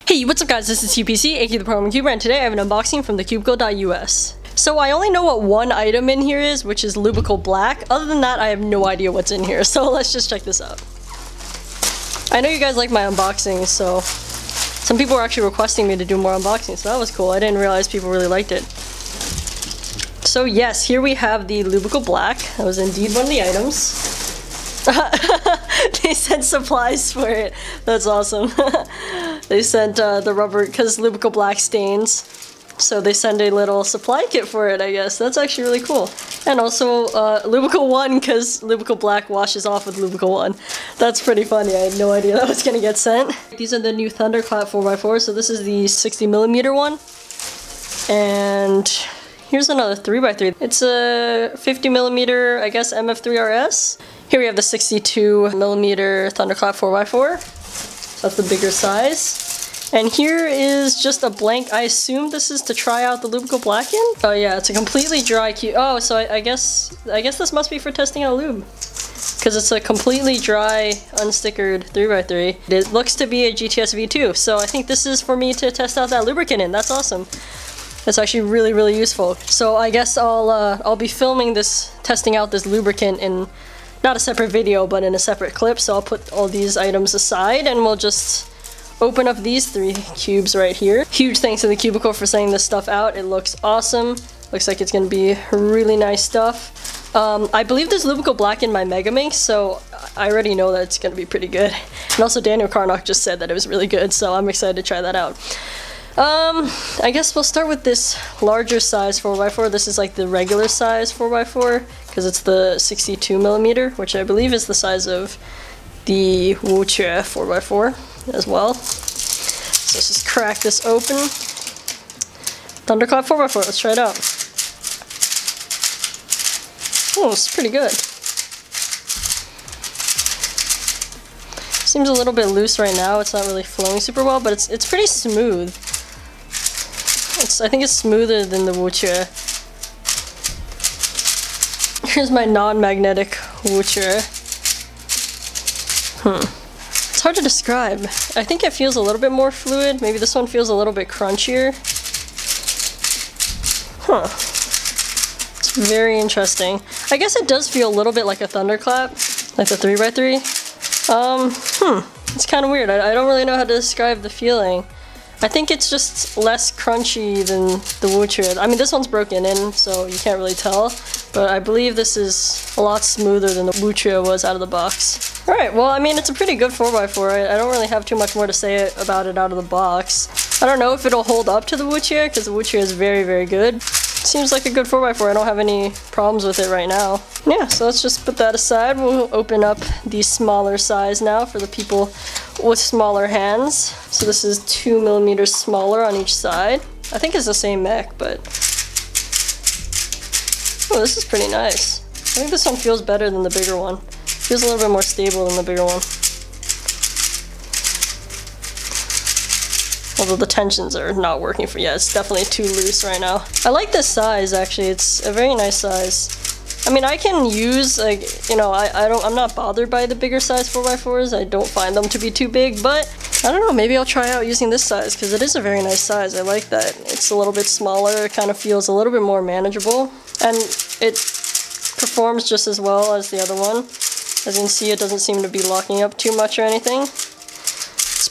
Hey, what's up guys, this is TPC, aka the Program Cuber, and today I have an unboxing from thecubicle.us. So I only know what one item in here is, which is Lubical Black. Other than that, I have no idea what's in here, so let's just check this out. I know you guys like my unboxings, so some people were actually requesting me to do more unboxings, so that was cool. I didn't realize people really liked it. So yes, here we have the Lubical Black. That was indeed one of the items. They sent supplies for it. That's awesome. They sent the rubber, because Lubical Black stains, so they send a little supply kit for it, I guess. That's actually really cool. And also Lubical 1, because Lubical Black washes off with Lubical 1. That's pretty funny. I had no idea that was going to get sent. These are the new Thunderclap 4x4, so this is the 60mm one. And here's another 3x3. It's a 50mm, I guess, MF3RS. Here we have the 62mm Thunderclap 4x4. That's the bigger size. And here is just a blank. I assume this is to try out the Lubical Black in. Oh yeah, it's a completely dry cube. Oh, so I guess this must be for testing out lube, because it's a completely dry, unstickered 3x3. It looks to be a GTS V2, so I think this is for me to test out that lubricant in. That's awesome. That's actually really, really useful. So I guess I'll be filming this, testing out this lubricant in not a separate video, but in a separate clip. So I'll put all these items aside and we'll just open up these 3 cubes right here. Huge thanks to the Cubicle for sending this stuff out. It looks awesome. Looks like it's gonna be really nice stuff. I believe there's Lubical Black in my Mega Minx, so I already know that it's gonna be pretty good. And also Daniel Carnock just said that it was really good, so I'm excited to try that out. I guess we'll start with this larger size 4x4. This is like the regular size 4x4, because it's the 62mm, which I believe is the size of the Wuche 4x4 as well. So let's just crack this open. Thunderclap 4x4, let's try it out. Oh, it's pretty good. Seems a little bit loose right now. It's not really flowing super well, but it's pretty smooth. I think it's smoother than the Wuche. Here's my non-magnetic Wuche. It's hard to describe. I think it feels a little bit more fluid. Maybe this one feels a little bit crunchier. It's very interesting. I guess it does feel a little bit like a Thunderclap, like the 3x3. It's kind of weird. I don't really know how to describe the feeling. I think it's just less crunchy than the Wuche. I mean, this one's broken in, so you can't really tell, but I believe this is a lot smoother than the Wuche was out of the box. Alright, well, I mean, it's a pretty good 4x4. I don't really have too much more to say about it out of the box. I don't know if it'll hold up to the Wuche, because the Wuche is very, very good. Seems like a good 4x4. I don't have any problems with it right now. Yeah, so let's just put that aside. We'll open up the smaller size now for the people with smaller hands. So this is 2mm smaller on each side. I think it's the same mech, but oh, this is pretty nice. I think this one feels better than the bigger one. Feels a little bit more stable than the bigger one. Although the tensions are not working for, yeah, it's definitely too loose right now. I like this size, actually. It's a very nice size. I mean, I can use, like, you know, I'm not bothered by the bigger size 4x4s. I don't find them to be too big, but I don't know, maybe I'll try out using this size, because it is a very nice size. I like that. It's a little bit smaller. It kind of feels a little bit more manageable, and it performs just as well as the other one. As you can see, it doesn't seem to be locking up too much or anything.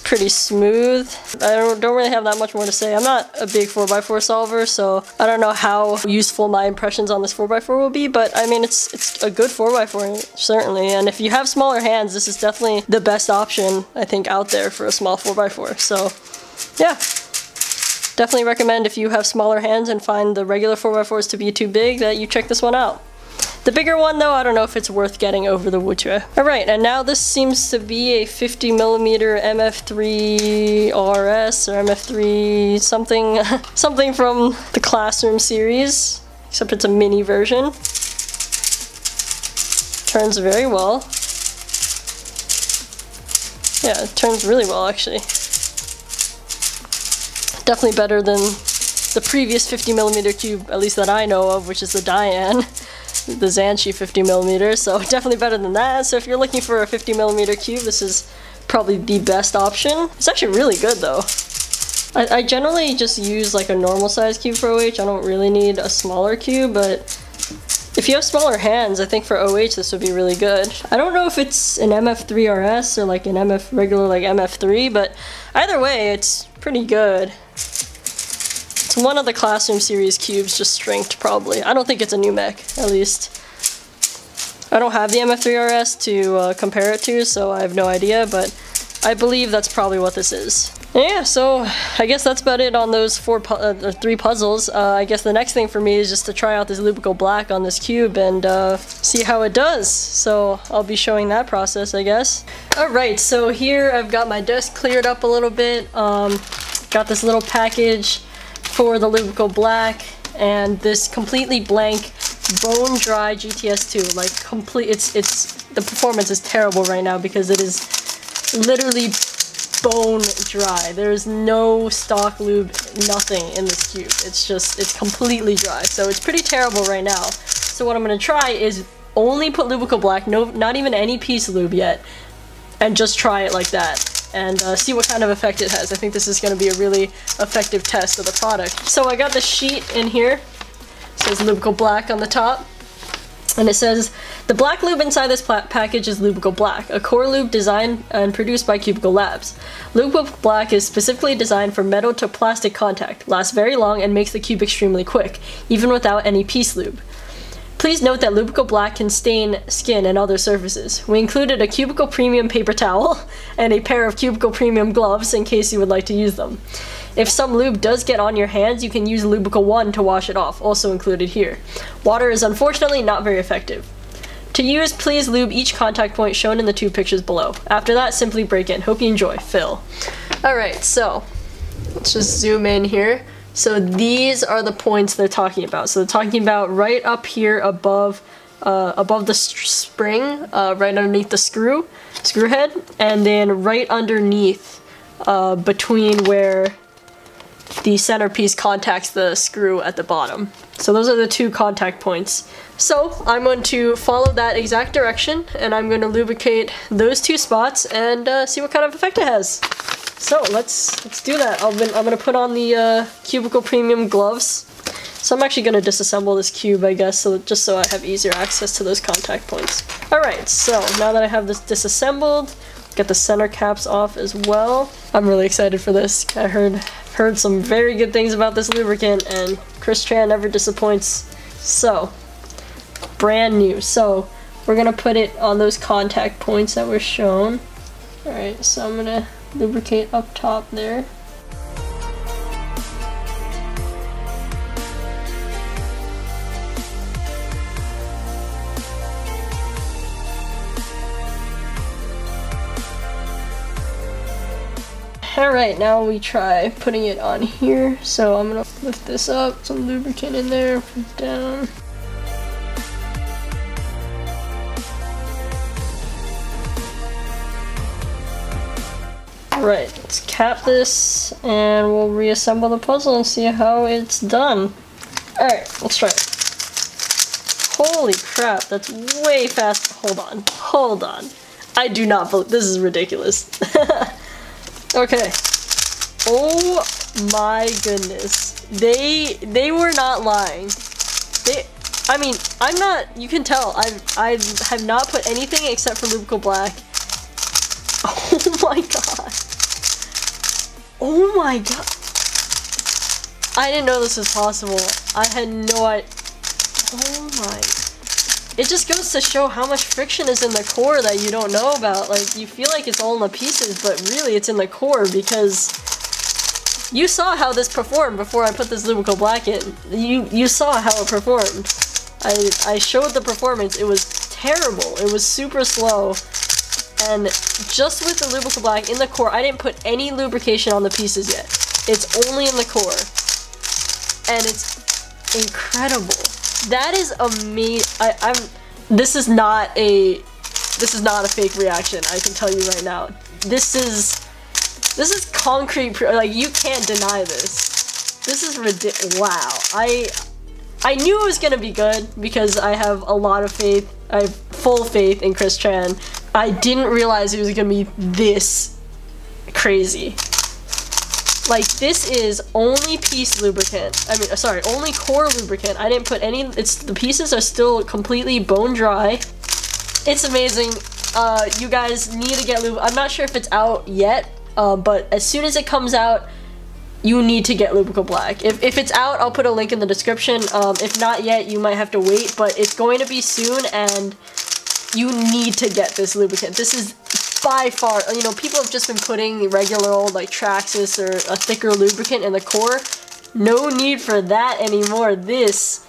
Pretty smooth. I don't really have that much more to say. I'm not a big 4x4 solver, so I don't know how useful my impressions on this 4x4 will be, but I mean, it's a good 4x4, certainly, and if you have smaller hands, this is definitely the best option, I think, out there for a small 4x4, so yeah. Definitely recommend, if you have smaller hands and find the regular 4x4s to be too big, that you check this one out. The bigger one, though, I don't know if it's worth getting over the Wuche. Alright, and now this seems to be a 50mm MF3RS or MF3 something, something from the Classroom series, except it's a mini version. Turns very well. Yeah, it turns really well, actually. Definitely better than the previous 50mm cube, at least that I know of, which is the Diane. The Zanshi 50mm, so definitely better than that. So if you're looking for a 50mm cube, this is probably the best option. It's actually really good though. I generally just use like a normal size cube for OH. I don't really need a smaller cube, but if you have smaller hands, I think for OH this would be really good. I don't know if it's an MF3RS or like an regular like MF3, but either way, it's pretty good. It's one of the Classroom series cubes, just strength probably. I don't think it's a new mech, at least. I don't have the MF3RS to compare it to, so I have no idea, but I believe that's probably what this is. And yeah, so I guess that's about it on those 3 puzzles. I guess the next thing for me is just to try out this Lubico Black on this cube and see how it does. So I'll be showing that process, I guess. Alright, so here I've got my desk cleared up a little bit. Got this little package for the Lubico Black and this completely blank bone dry GTS2. Like the performance is terrible right now because it is literally bone dry. There's no stock lube, nothing in this cube. It's completely dry. So it's pretty terrible right now. So what I'm gonna try is only put Lubico Black, not even any piece lube yet, and just try it like that and see what kind of effect it has. I think this is gonna be a really effective test of the product. So I got the sheet in here. It says Lubico Black on the top. And it says, the black lube inside this package is Lubico Black, a core lube designed and produced by Cubicle Labs. Lubico Black is specifically designed for metal to plastic contact, lasts very long, and makes the cube extremely quick, even without any piece lube. Please note that Lubico Black can stain skin and other surfaces. We included a Cubicle Premium paper towel and a pair of Cubicle Premium gloves in case you would like to use them. If some lube does get on your hands, you can use Lubico 1 to wash it off, also included here. Water is unfortunately not very effective. To use, please lube each contact point shown in the 2 pictures below. After that, simply break in. Hope you enjoy. Phil. Alright, so let's just zoom in here. So these are the points they're talking about. So they're talking about right up here above the spring, right underneath the screw head, and then right underneath between where the centerpiece contacts the screw at the bottom. So those are the 2 contact points. So I'm going to follow that exact direction and I'm going to lubricate those 2 spots and see what kind of effect it has. So let's do that. I'm going to put on the Cubicle Premium gloves. So I'm actually going to disassemble this cube, I guess, just so I have easier access to those contact points. Alright, so now that I have this disassembled, get the center caps off as well. I'm really excited for this. I heard some very good things about this lubricant, and Chris Tran never disappoints. So, brand new. So, we're gonna put it on those contact points that were shown. Alright, so I'm gonna lubricate up top there. Alright, now we try putting it on here. So I'm gonna lift this up, some lubricant in there, put it down. Alright, let's cap this and we'll reassemble the puzzle and see how it's done. Alright, let's try it. Holy crap, that's way fast. Hold on. I do not believe this is ridiculous. Okay. Oh my goodness. They were not lying. I mean, I'm not, you can tell, I have not put anything except for Lubico Black. Oh my god. Oh my god. I didn't know this was possible. I had no idea. Oh my. It just goes to show how much friction is in the core that you don't know about. Like, you feel like it's all in the pieces, but really it's in the core because you saw how this performed before I put this Lubico Black in. You saw how it performed. I showed the performance. It was terrible. It was super slow. And just with the Lubico Black in the core, I didn't put any lubrication on the pieces yet. It's only in the core. And it's incredible. That is amazing. This is not a fake reaction. I can tell you right now. This is concrete. Like, you can't deny this. This is ridiculous. Wow. I knew it was gonna be good because I have a lot of faith. I have full faith in Chris Tran. I didn't realize it was gonna be this crazy. Like, this is only piece lubricant. I mean, sorry, only core lubricant. I didn't put any, the pieces are still completely bone dry. It's amazing. You guys need to get lube. I'm not sure if it's out yet, but as soon as it comes out, you need to get Lubrical Black. If it's out, I'll put a link in the description. If not yet, you might have to wait, but it's going to be soon, and you need to get this lubricant. This is by far, you know, people have just been putting regular old, like, Traxxas or a thicker lubricant in the core. No need for that anymore. This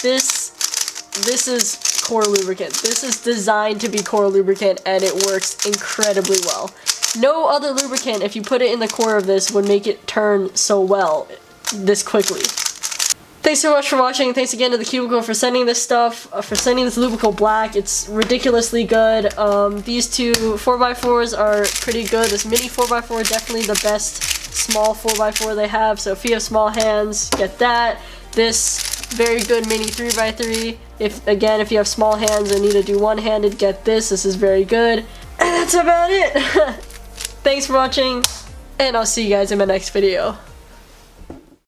is core lubricant. This is designed to be core lubricant, and it works incredibly well. No other lubricant, if you put it in the core of this, would make it turn so well this quickly. Thanks so much for watching. Thanks again to the Cubicle for sending this stuff, for sending this Lubrical Black. It's ridiculously good. These two 4x4s are pretty good. This mini 4x4 definitely the best small 4x4 they have. So if you have small hands, get that. This very good mini 3x3. If you have small hands and need to do one-handed, get this. This is very good. And that's about it. Thanks for watching, and I'll see you guys in my next video.